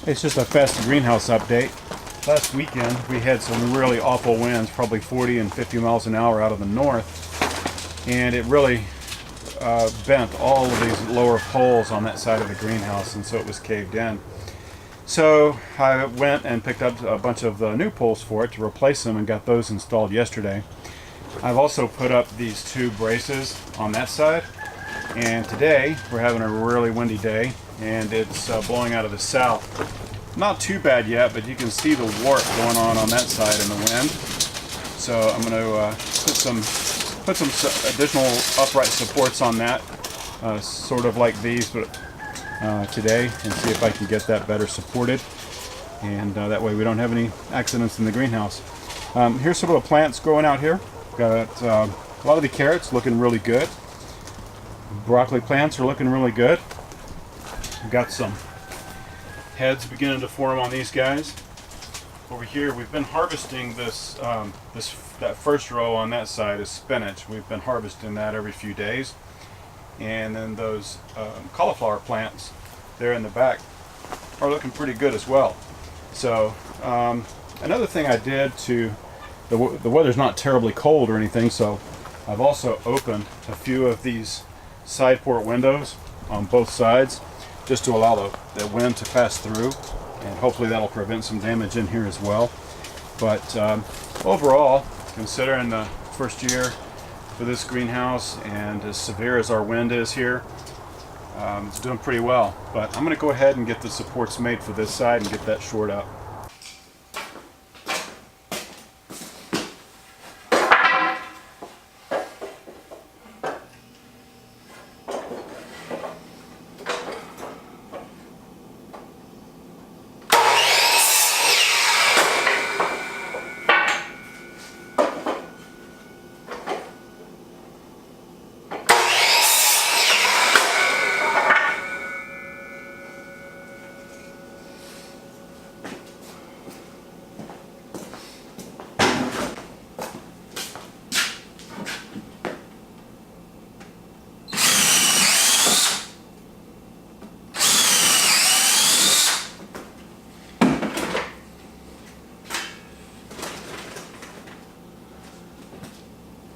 It's just a Pest greenhouse update. Last weekend we had some really awful winds, probably 40 and 50 miles an hour out of the north, and it really bent all of these lower poles on that side of the greenhouse, and so it was caved in. So I went and picked up a bunch of new poles for it to replace them and got those installed yesterday. I've also put up these two braces on that side, and today we're having a really windy day and it's blowing out of the south. Not too bad yet, but you can see the warp going on that side in the wind. So I'm going to put some additional upright supports on that, sort of like these, but today, and see if I can get that better supported, and that way we don't have any accidents in the greenhouse. Here's some of the plants growing out here. Got a lot of the carrots looking really good. Broccoli plants are looking really good. We've got some heads beginning to form on these guys. Over here we've been harvesting this, that first row on that side is spinach. We've been harvesting that every few days. And then those cauliflower plants there in the back are looking pretty good as well. So another thing I did the weather's not terribly cold or anything, so I've also opened a few of these side port windows on both sides just to allow the wind to pass through, and hopefully that'll prevent some damage in here as well. But overall, considering the first year for this greenhouse and as severe as our wind is here, it's doing pretty well. But I'm going to go ahead and get the supports made for this side and get that shored up.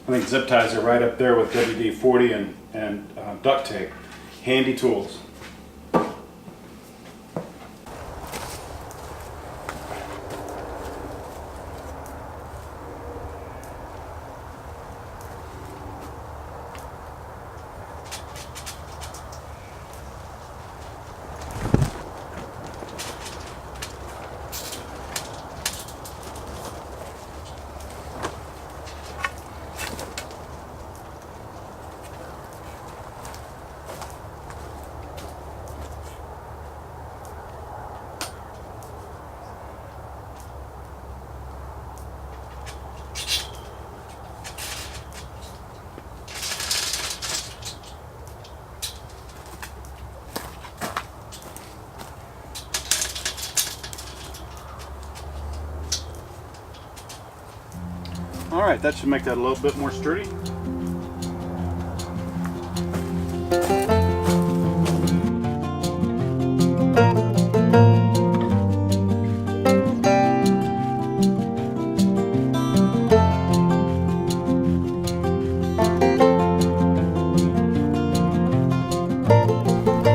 I think zip ties are right up there with WD-40 and duct tape. Handy tools. All right, that should make that a little bit more sturdy.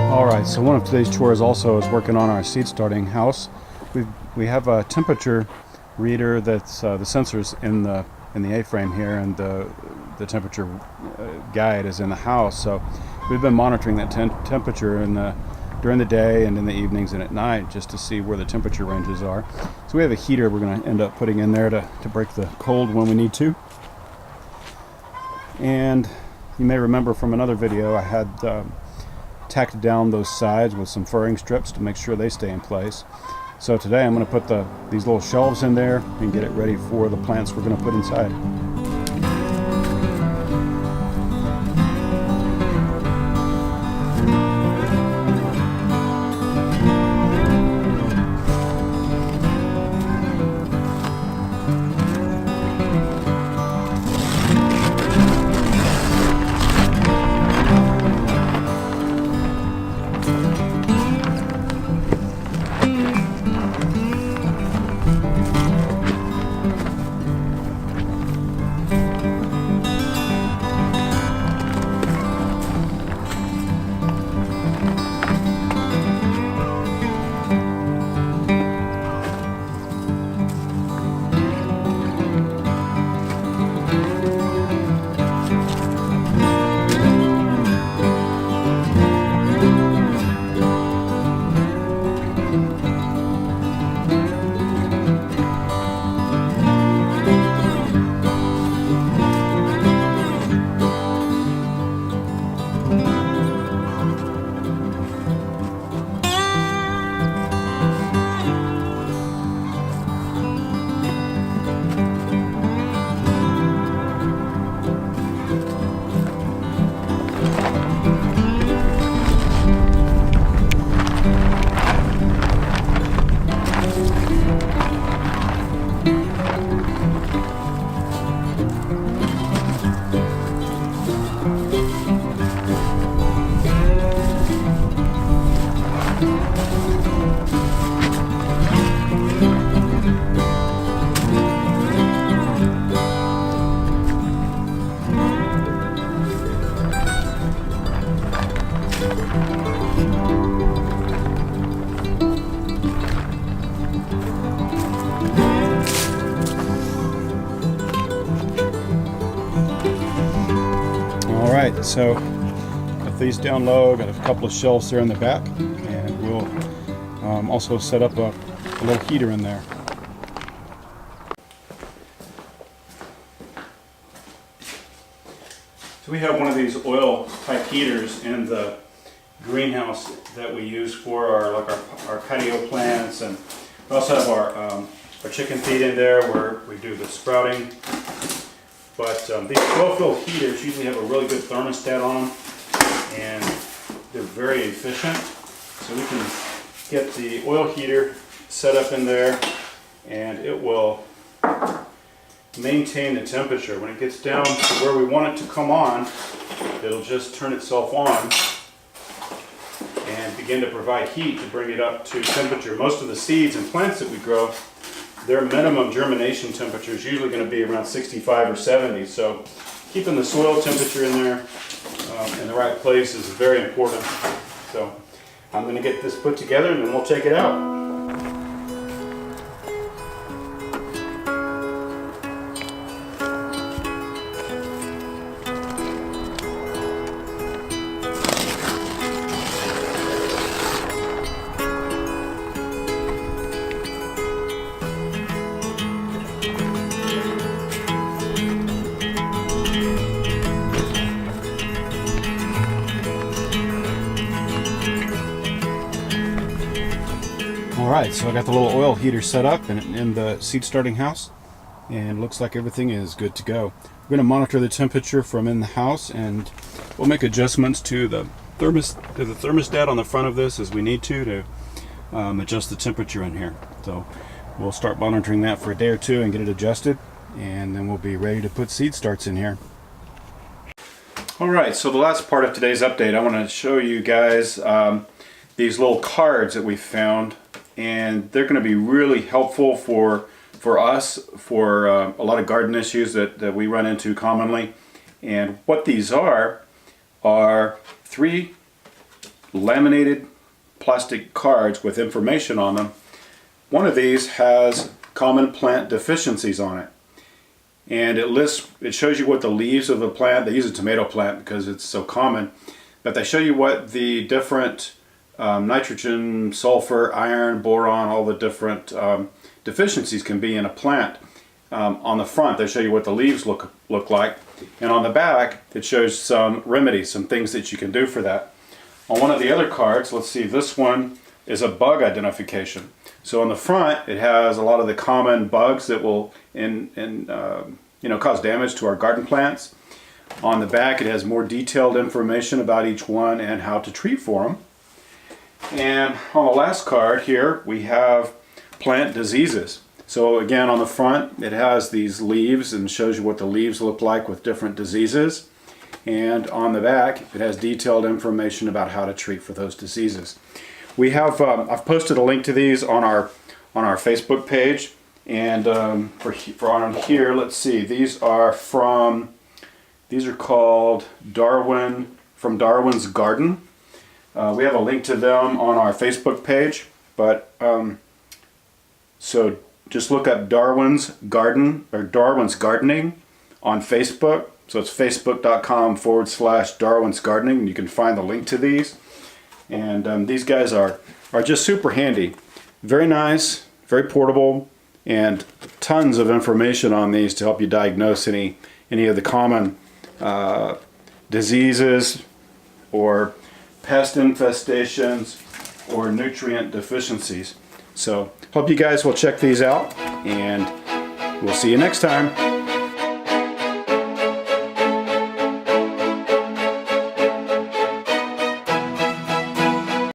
All right, so one of today's chores also is working on our seed starting house. We have a temperature reader that's the sensors in the A-frame here, and the temperature guide is in the house. So we've been monitoring that temperature during the day and in the evenings and at night, just to see where the temperature ranges are. So we have a heater we're going to end up putting in there to break the cold when we need to. And you may remember from another video I had tacked down those sides with some furring strips to make sure they stay in place. So today I'm going to put these little shelves in there and get it ready for the plants we're going to put inside. Alright, so got these down low, got a couple of shelves there in the back, and we'll also set up a little heater in there. So we have one of these oil type heaters in the greenhouse that we use for our patio plants, and we also have our chicken feed in there where we do the sprouting. But these 12-volt heaters usually have a really good thermostat on them, and they're very efficient. So we can get the oil heater set up in there, and it will maintain the temperature. When it gets down to where we want it to come on, it'll just turn itself on and begin to provide heat to bring it up to temperature. Most of the seeds and plants that we grow, their minimum germination temperature is usually going to be around 65 or 70. So keeping the soil temperature in there in the right place is very important. So I'm going to get this put together and then we'll check it out. Alright, so I got the little oil heater set up in the seed starting house, and looks like everything is good to go. We're going to monitor the temperature from in the house, and we'll make adjustments to the thermostat on the front of this as we need to adjust the temperature in here. So we'll start monitoring that for a day or two and get it adjusted, and then we'll be ready to put seed starts in here. Alright, so the last part of today's update, I want to show you guys these little cards that we found, and they're going to be really helpful for us for a lot of garden issues that we run into commonly. And what these are 3 laminated plastic cards with information on them. One of these has common plant deficiencies on it, and it shows you what the leaves of the plant, they use a tomato plant because it's so common, but they show you what the different nitrogen, sulfur, iron, boron, all the different deficiencies can be in a plant. On the front they show you what the leaves look like, and on the back it shows some remedies, some things that you can do for that. On one of the other cards, let's see, this one is a bug identification. So on the front it has a lot of the common bugs that will cause damage to our garden plants. On the back it has more detailed information about each one and how to treat for them. And on the last card here we have plant diseases. So again, on the front it has these leaves and shows you what the leaves look like with different diseases, and on the back it has detailed information about how to treat for those diseases. We have I've posted a link to these on our Facebook page, and for on here, let's see, these are called from Darwin's Garden. We have a link to them on our Facebook page, but so just look up Darwin's Garden or Darwin's Gardening on Facebook. So it's facebook.com/Darwin's Gardening, and you can find the link to these. And these guys are just super handy, very nice, very portable, and tons of information on these to help you diagnose any of the common diseases or pest infestations or nutrient deficiencies. So hope you guys will check these out, and we'll see you next time.